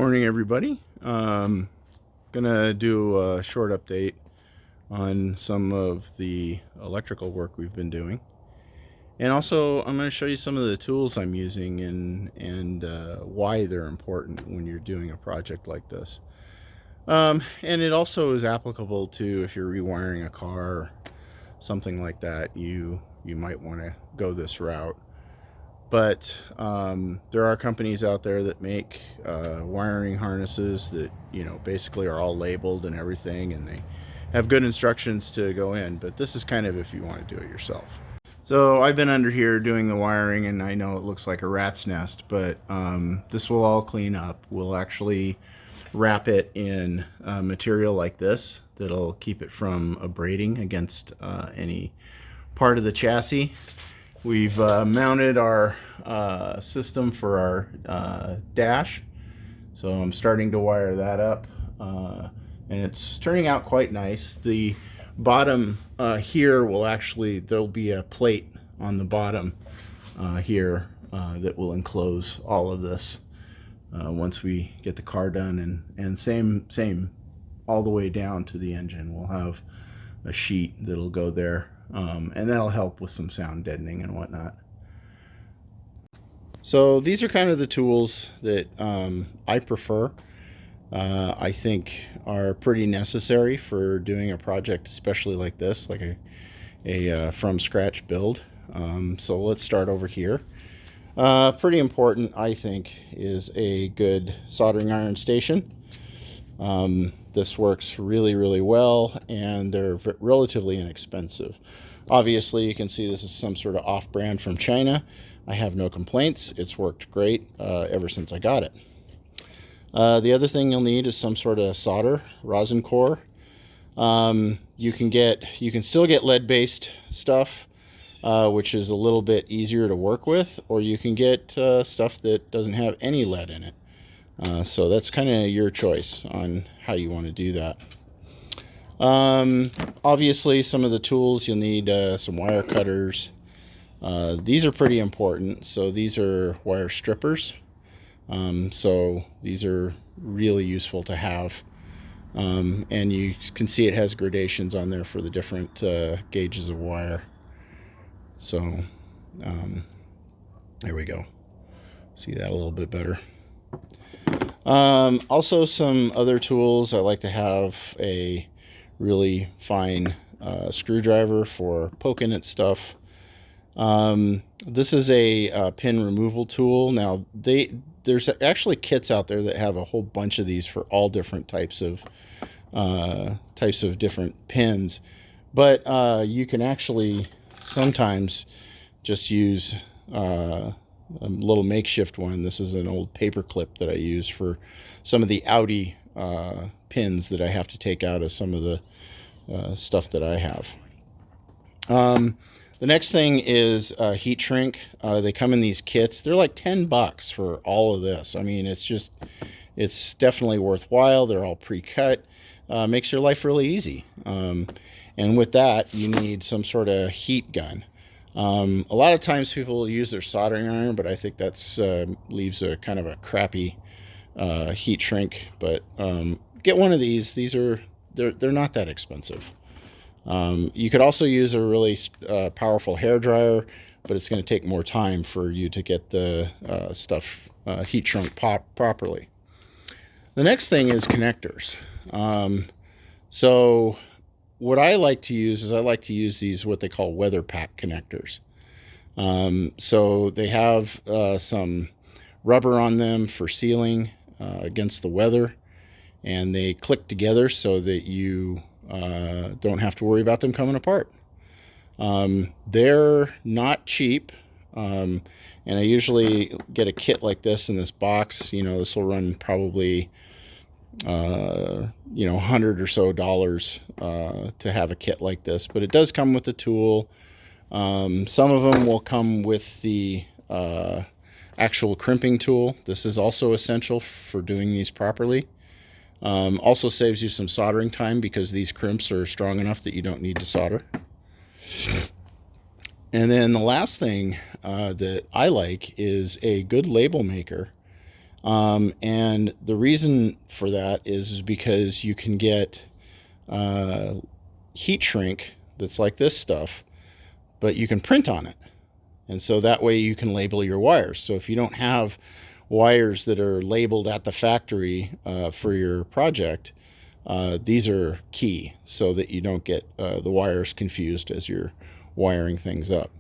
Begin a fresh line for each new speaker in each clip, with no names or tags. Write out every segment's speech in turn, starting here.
morning, everybody. Gonna do a short update on some of the electrical work we've been doing, and also I'm going to show you some of the tools I'm using and why they're important when you're doing a project like this. And it also is applicable to if you're rewiring a car or something like that. You might want to go this route. But there are companies out there that make wiring harnesses that, basically are all labeled and everything, and they have good instructions to go in. But this is kind of if you want to do it yourself. So I've been under here doing the wiring, and I know it looks like a rat's nest, but this will all clean up. We'll actually wrap it in material like this that'll keep it from abrading against any part of the chassis. We've mounted our system for our dash, so I'm starting to wire that up, and it's turning out quite nice. The bottom here will actually, there'll be a plate on the bottom here that will enclose all of this once we get the car done, and same all the way down to the engine. We'll have a sheet that'll go there. And that'll help with some sound deadening and whatnot. So these are kind of the tools that I prefer. I think are pretty necessary for doing a project, especially like this, like a from scratch build. So let's start over here. Pretty important, I think, is a good soldering iron station. This works really well, and they're relatively inexpensive. Obviously, you can see this is some sort of off-brand from China. I have no complaints. It's worked great ever since I got it. The other thing you'll need is some sort of solder, rosin core. You can still get lead-based stuff, which is a little bit easier to work with, or you can get stuff that doesn't have any lead in it. So that's kind of your choice on how you want to do that. Obviously, some of the tools you'll need some wire cutters. These are pretty important. So these are wire strippers. So these are really useful to have. And you can see it has gradations on there for the different gauges of wire. So there we go. See that a little bit better. Also some other tools. I like to have a really fine screwdriver for poking at stuff. This is a pin removal tool. Now there's actually kits out there that have a whole bunch of these for all different types of different pins, but you can actually sometimes just use a little makeshift one. This is an old paper clip that I use for some of the Audi pins that I have to take out of some of the stuff that I have. The next thing is heat shrink. They come in these kits. They're like $10 for all of this. I mean, it's definitely worthwhile. They're all pre-cut. Makes your life really easy. And with that, you need some sort of heat gun. A lot of times people use their soldering iron, but I think that's leaves a kind of a crappy heat shrink. But get one of these. They're not that expensive. You could also use a really powerful hair dryer, but it's going to take more time for you to get the stuff heat shrunk properly. The next thing is connectors. So what I like to use is these what they call weather pack connectors. So they have some rubber on them for sealing against the weather, and they click together so that you don't have to worry about them coming apart. They're not cheap, and I usually get a kit like this in this box. This will run probably $100 or so to have a kit like this, but it does come with the tool. Some of them will come with the actual crimping tool. This is also essential for doing these properly. Also saves you some soldering time because these crimps are strong enough that you don't need to solder. And then the last thing that I like is a good label maker. And the reason for that is because you can get heat shrink that's like this stuff, but you can print on it. And so that way you can label your wires. So if you don't have wires that are labeled at the factory for your project, these are key so that you don't get the wires confused as you're wiring things up.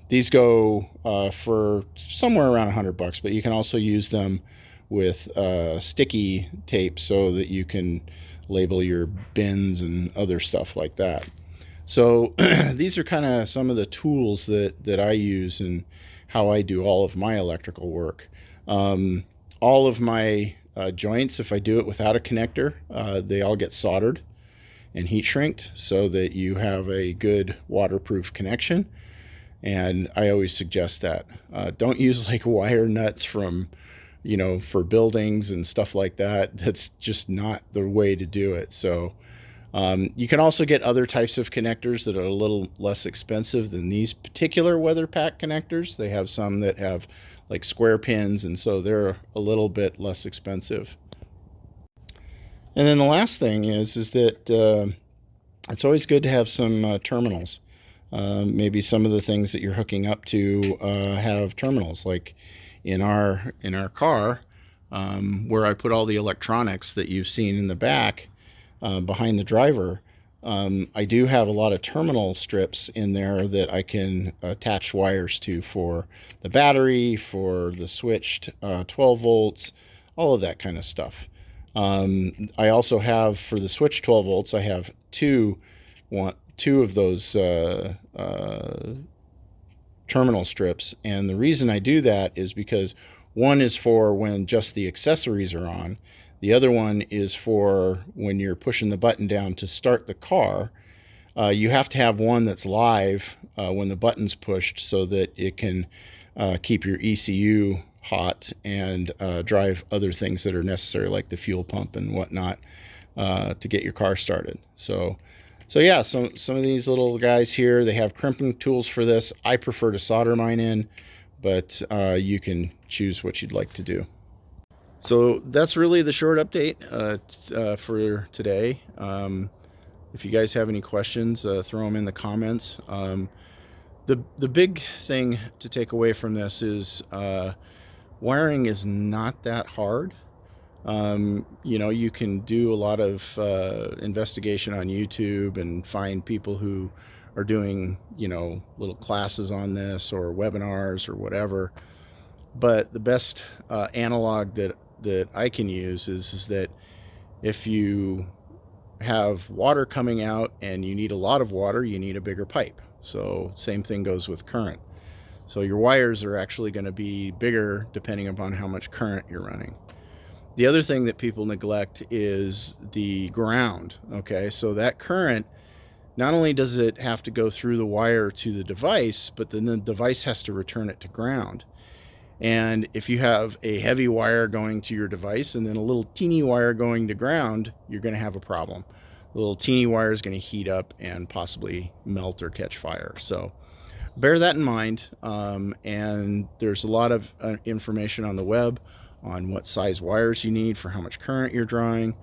These go for somewhere around $100, but you can also use them with sticky tape so that you can label your bins and other stuff like that. So these are kind of some of the tools that I use and how I do all of my electrical work. All of my joints, if I do it without a connector, they all get soldered and heat shrinked so that you have a good waterproof connection. And I always suggest that. Don't use like wire nuts from, for buildings and stuff like that. That's just not the way to do it. So you can also get other types of connectors that are a little less expensive than these particular weather pack connectors. They have some that have like square pins, and so they're a little bit less expensive. And then the last thing is that it's always good to have some terminals. Maybe some of the things that you're hooking up to have terminals, like in our car, where I put all the electronics that you've seen in the back behind the driver. I do have a lot of terminal strips in there that I can attach wires to for the battery, for the switched 12 volts, all of that kind of stuff. I also have, for the switch 12 volts, I have two of those terminal strips. And the reason I do that is because one is for when just the accessories are on. The other one is for when you're pushing the button down to start the car. You have to have one that's live when the button's pushed so that it can keep your ECU hot and drive other things that are necessary, like the fuel pump and whatnot, to get your car started. So yeah, some of these little guys here, they have crimping tools for this. I prefer to solder mine in, but you can choose what you'd like to do. So that's really the short update for today. If you guys have any questions, throw them in the comments. The big thing to take away from this is wiring is not that hard. You can do a lot of investigation on YouTube and find people who are doing, little classes on this or webinars or whatever. But the best analog that I can use is that if you have water coming out and you need a lot of water, you need a bigger pipe. So same thing goes with current. So your wires are actually going to be bigger depending upon how much current you're running. The other thing that people neglect is the ground. Okay, so that current, not only does it have to go through the wire to the device, but then the device has to return it to ground. And if you have a heavy wire going to your device and then a little teeny wire going to ground, you're going to have a problem. The little teeny wire is going to heat up and possibly melt or catch fire. So bear that in mind. And there's a lot of information on the web on what size wires you need for how much current you're drawing.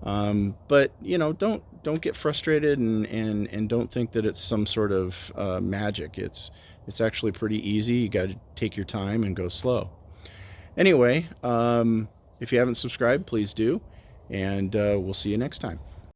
But don't get frustrated and don't think that it's some sort of magic. It's actually pretty easy. You got to take your time and go slow. Anyway, if you haven't subscribed, please do, and we'll see you next time.